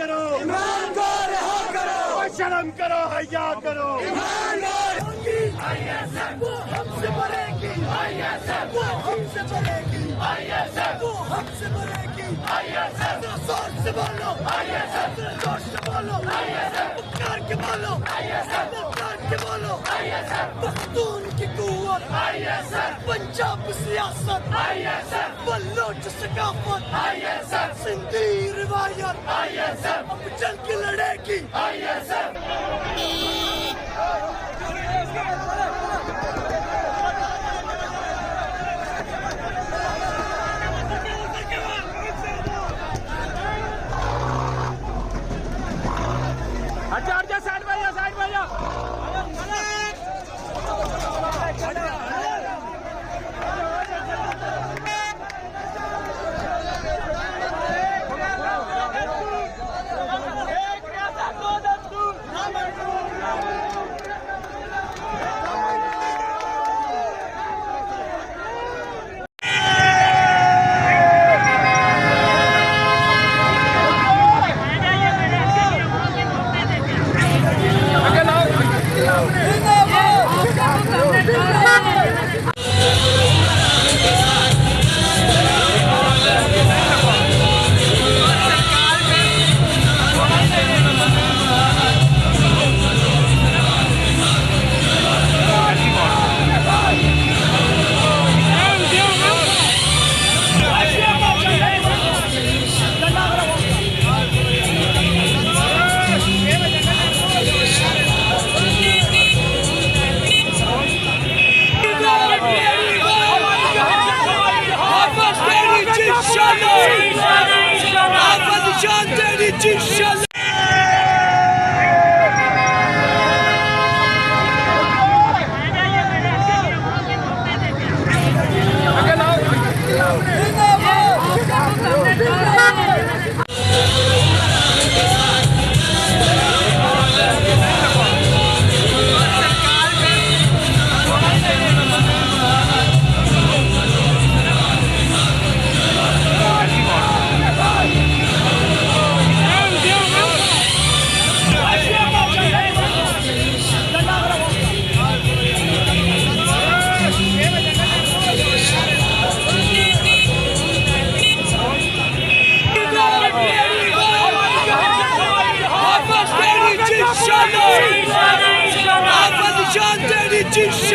करो, इमरान को रिहा करो, शर्म करो, हया करो। इमरान वो हमसे बनेगी, वो हमसे बनेगी, वो हमसे बनेगी। जरा जोर से बोलो, जरा जोर से बोलो, मुक्कार के बोलो, मुक्कार के बोलो। पख्तून की कुव्वत, पंजाब सियासत, बलोच सकाफत, सिंधी रिवायत, अब चल के लड़ेगी। हट जा साइड में जा, साइड में जा।